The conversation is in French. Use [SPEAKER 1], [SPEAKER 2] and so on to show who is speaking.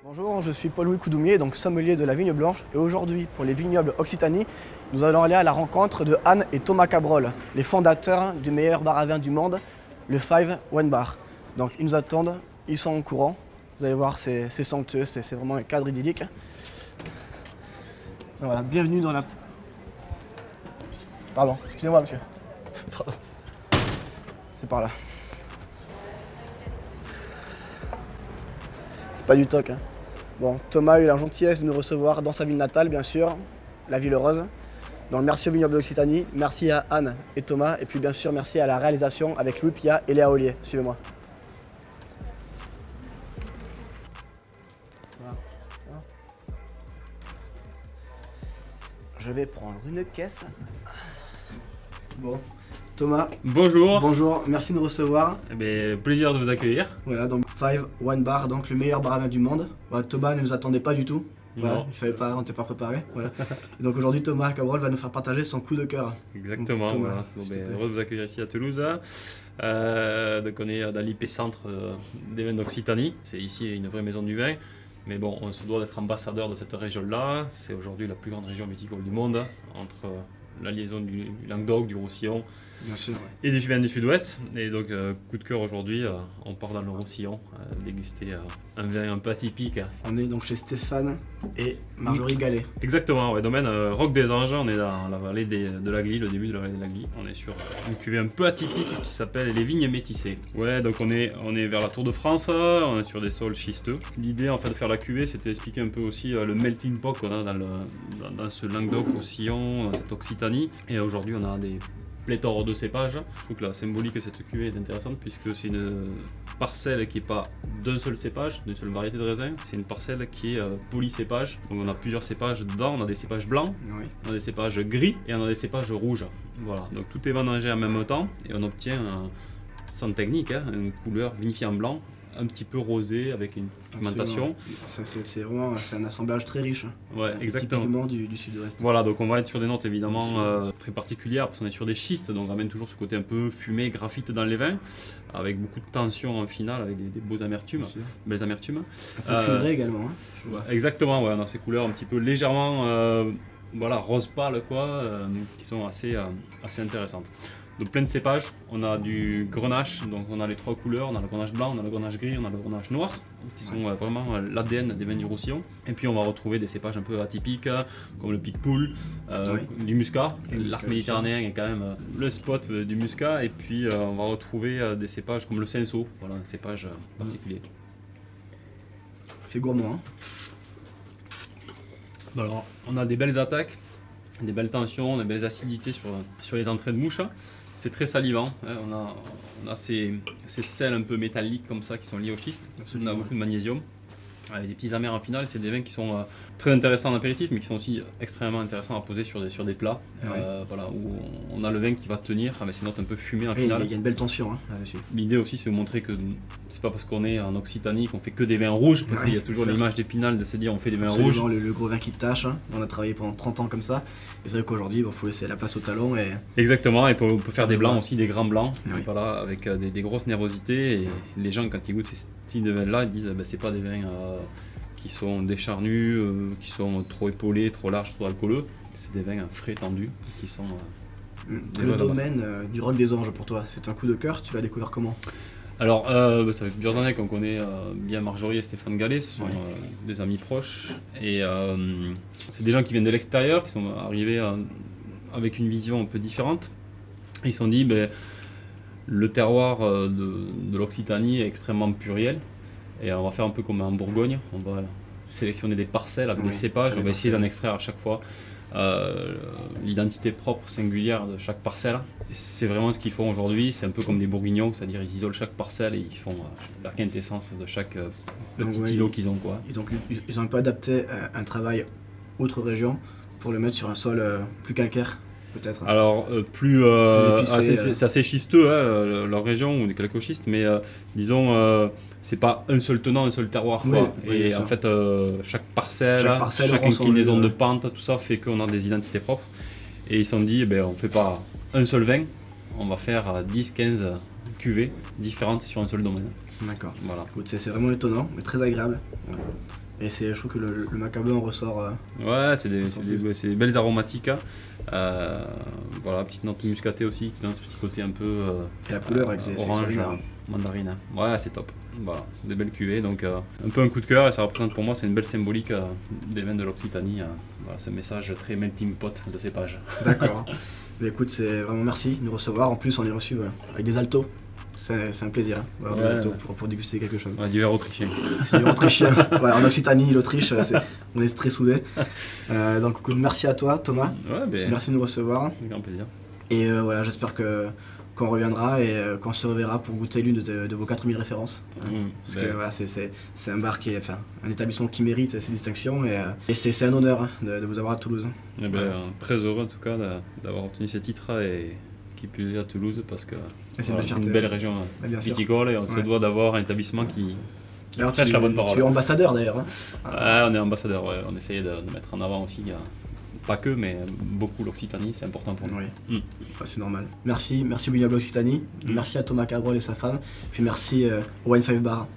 [SPEAKER 1] Bonjour, je suis Paul-Louis Coudoumier, donc sommelier de la Vigne Blanche. Et aujourd'hui, pour les vignobles Occitanie, nous allons aller à la rencontre de Anne et Thomas Cabrol, les fondateurs du meilleur bar à vin du monde, le Five Wine Bar. Donc ils nous attendent, ils sont au courant. Vous allez voir, c'est somptueux, c'est vraiment un cadre idyllique. Donc, voilà, bienvenue dans la... Pardon, excusez-moi monsieur. Pardon. C'est par là. C'est pas du toc, hein. Bon, Thomas a eu la gentillesse de nous recevoir dans sa ville natale, bien sûr, la Ville Heureuse. Donc merci au vignoble d'Occitanie, merci à Anne et Thomas, et puis bien sûr merci à la réalisation avec Louis Pia et Léa Ollier. Suivez-moi. Ça va, ça va. Je vais prendre une caisse. Bon, Thomas.
[SPEAKER 2] Bonjour.
[SPEAKER 1] Bonjour, merci de nous recevoir.
[SPEAKER 2] Eh bien, plaisir de vous accueillir.
[SPEAKER 1] Voilà, donc Five Wine Bar, donc le meilleur bar à vin du monde. Voilà, Thomas ne nous attendait pas du tout. Voilà, il savait pas, on n'était pas préparé. Voilà. Et donc aujourd'hui, Thomas Cabrol va nous faire partager son coup de cœur.
[SPEAKER 2] Exactement.
[SPEAKER 1] Donc, Thomas,
[SPEAKER 2] voilà. Heureux de vous accueillir ici à Toulouse. Donc on est dans l'épicentre des vins d'Occitanie. C'est ici une vraie maison du vin. Mais bon, on se doit d'être ambassadeur de cette région-là. C'est aujourd'hui la plus grande région viticole du monde, entre la liaison du Languedoc, du Roussillon.
[SPEAKER 1] Bien sûr, ouais.
[SPEAKER 2] Et du vin du sud-ouest. Et donc, coup de cœur aujourd'hui, on part dans le Roussillon, déguster un vin un peu atypique.
[SPEAKER 1] On est donc chez Stéphane et Marjorie Gallet.
[SPEAKER 2] Exactement, ouais, domaine Roc des Anges, on est dans la vallée de la Glie, le début de la vallée de la Glie. On est sur une cuvée un peu atypique qui s'appelle les vignes métissées. Ouais, donc on est vers la Tour de France, on est sur des sols schisteux. L'idée en fait de faire la cuvée, c'était d'expliquer un peu aussi le melting pot qu'on a dans ce Languedoc, Roussillon, dans cette Occitanie. Et aujourd'hui, on a des pléthore de cépages. Je trouve que la symbolique de cette cuvée est intéressante puisque c'est une parcelle qui n'est pas d'un seul cépage, d'une seule variété de raisin, c'est une parcelle qui est polycépage. Donc on a plusieurs cépages dedans, on a des cépages blancs,
[SPEAKER 1] Oui.
[SPEAKER 2] on a des cépages gris et on a des cépages rouges. Voilà, donc tout est vendangé en même temps et on obtient, sans technique, une couleur vinifiée en blanc, un petit peu rosé avec une pigmentation.
[SPEAKER 1] C'est vraiment un assemblage très riche.
[SPEAKER 2] Ouais, exactement.
[SPEAKER 1] Typiquement du sud-ouest.
[SPEAKER 2] Voilà, donc on va être sur des notes évidemment très particulières parce qu'on est sur des schistes, donc on ramène toujours ce côté un peu fumé, graphite dans les vins, avec beaucoup de tension en finale, avec des beaux amertumes, belles amertumes.
[SPEAKER 1] Un peu cuivré également, hein, je vois.
[SPEAKER 2] Exactement, ouais, on a ces couleurs un petit peu légèrement voilà, rose pâle, quoi, qui sont assez intéressantes. Donc plein de cépages, on a du grenache, donc on a les trois couleurs, on a le grenache blanc, on a le grenache gris, on a le grenache noir, qui sont vraiment l'ADN des vins du Roussillon. Et puis on va retrouver des cépages un peu atypiques, comme le Picpoul, du muscat. L'arc méditerranéen est quand même le spot du muscat. Et puis on va retrouver des cépages comme le Cinsault, voilà, un cépage particulier.
[SPEAKER 1] C'est gourmand, hein.
[SPEAKER 2] Alors, on a des belles attaques, des belles tensions, des belles acidités sur les entrées de mouche. C'est très salivant, hein. On a ces sels un peu métalliques comme ça qui sont liés au schiste. On a beaucoup de magnésium, avec des petits amers en finale. C'est des vins qui sont très intéressants en apéritif, mais qui sont aussi extrêmement intéressants à poser sur des plats. Voilà, où on a le vin qui va tenir avec ses notes un peu fumées en finale.
[SPEAKER 1] Il y a une belle tension, hein, là-dessus.
[SPEAKER 2] L'idée aussi, c'est de montrer que c'est pas parce qu'on est en Occitanie qu'on fait que des vins rouges, parce qu'il y a toujours l'image d'Épinal de se dire on fait des vins rouges.
[SPEAKER 1] Le gros vin qui tâche, hein. On a travaillé pendant 30 ans comme ça, et c'est vrai qu'aujourd'hui il faut laisser la place au talent.
[SPEAKER 2] Exactement, et on peut faire des blancs aussi, des grands blancs, voilà, avec des grosses nervosités, et les gens quand ils goûtent ces styles de vins là, ils disent c'est pas des vins qui sont décharnus, qui sont trop épaulés, trop larges, trop alcooleux, c'est des vins frais, tendus, qui sont...
[SPEAKER 1] Le domaine du Roc des Anges pour toi, c'est un coup de cœur, tu l'as découvert comment?
[SPEAKER 2] Alors, ça fait plusieurs années qu'on connaît bien Marjorie et Stéphane Gallet, ce sont des amis proches, et c'est des gens qui viennent de l'extérieur, qui sont arrivés avec une vision un peu différente. Ils se sont dit, le terroir de l'Occitanie est extrêmement pluriel, et on va faire un peu comme en Bourgogne, on va sélectionner des parcelles avec des cépages, on va essayer d'en extraire à chaque fois l'identité propre, singulière de chaque parcelle. Et c'est vraiment ce qu'ils font aujourd'hui, c'est un peu comme des bourguignons, c'est-à-dire ils isolent chaque parcelle et ils font la quintessence de chaque petit îlot qu'ils ont, quoi.
[SPEAKER 1] Et donc ils ont un peu adapté un travail autre région pour le mettre sur un sol plus calcaire, peut-être.
[SPEAKER 2] Alors c'est assez schisteux, hein, leur région, ou des calcoschistes, mais disons c'est pas un seul tenant, un seul terroir, quoi. Et en fait chaque parcelle chaque inclinaison de pente, tout ça fait qu'on a des identités propres. Et ils se sont dit, on fait pas un seul vin, on va faire 10-15 cuvées différentes sur un seul domaine.
[SPEAKER 1] D'accord.
[SPEAKER 2] Voilà.
[SPEAKER 1] Écoute, c'est vraiment étonnant, mais très agréable. Ouais. Et je trouve que le Macabeu en ressort.
[SPEAKER 2] Ouais, c'est
[SPEAKER 1] ressort plus.
[SPEAKER 2] des belles aromatiques. Voilà, petite note muscatée aussi qui donne ce petit côté un peu
[SPEAKER 1] Et la couleur, c'est
[SPEAKER 2] orange,
[SPEAKER 1] extraordinaire.
[SPEAKER 2] mandarine. Ouais, c'est top. Voilà, des belles cuvées, donc un peu un coup de cœur et ça représente pour moi, c'est une belle symbolique des vins de l'Occitanie. Voilà, ce message très melting pot de cépage.
[SPEAKER 1] D'accord. Mais écoute, c'est vraiment merci de nous recevoir. En plus, on est reçu avec des altos. C'est un plaisir d'avoir des
[SPEAKER 2] Ouais,
[SPEAKER 1] altos
[SPEAKER 2] ouais.
[SPEAKER 1] pour déguster quelque chose.
[SPEAKER 2] Ouais, du verre autrichien.
[SPEAKER 1] C'est du autrichien. Voilà, en Occitanie, l'Autriche, on est très soudés. Donc écoute, merci à toi Thomas.
[SPEAKER 2] Ouais, ben,
[SPEAKER 1] Merci de nous recevoir.
[SPEAKER 2] avec grand plaisir.
[SPEAKER 1] Et voilà, j'espère qu'on reviendra et qu'on se reverra pour goûter l'une de vos 4000 références. Parce que voilà, c'est un bar un établissement qui mérite ces distinctions et c'est un honneur de vous avoir à Toulouse.
[SPEAKER 2] Eh ben, très heureux en tout cas d'avoir obtenu ce titre et qui plus est à Toulouse parce que
[SPEAKER 1] c'est
[SPEAKER 2] voilà,
[SPEAKER 1] une
[SPEAKER 2] c'est
[SPEAKER 1] fierté.
[SPEAKER 2] une belle région
[SPEAKER 1] Bien sûr.
[SPEAKER 2] viticole et on se
[SPEAKER 1] Ouais.
[SPEAKER 2] doit d'avoir un établissement qui
[SPEAKER 1] D'ailleurs,
[SPEAKER 2] prêche la bonne parole.
[SPEAKER 1] Tu es ambassadeur d'ailleurs. Hein.
[SPEAKER 2] Ouais, on est ambassadeur, ouais. On essayait de mettre en avant aussi, pas que, mais beaucoup l'Occitanie, c'est important pour nous.
[SPEAKER 1] Oui,
[SPEAKER 2] Mm.
[SPEAKER 1] Ouais, c'est normal. Merci au Vignoble Occitanie, merci à Thomas Cabrol et sa femme, puis merci au Wine 5 Bar.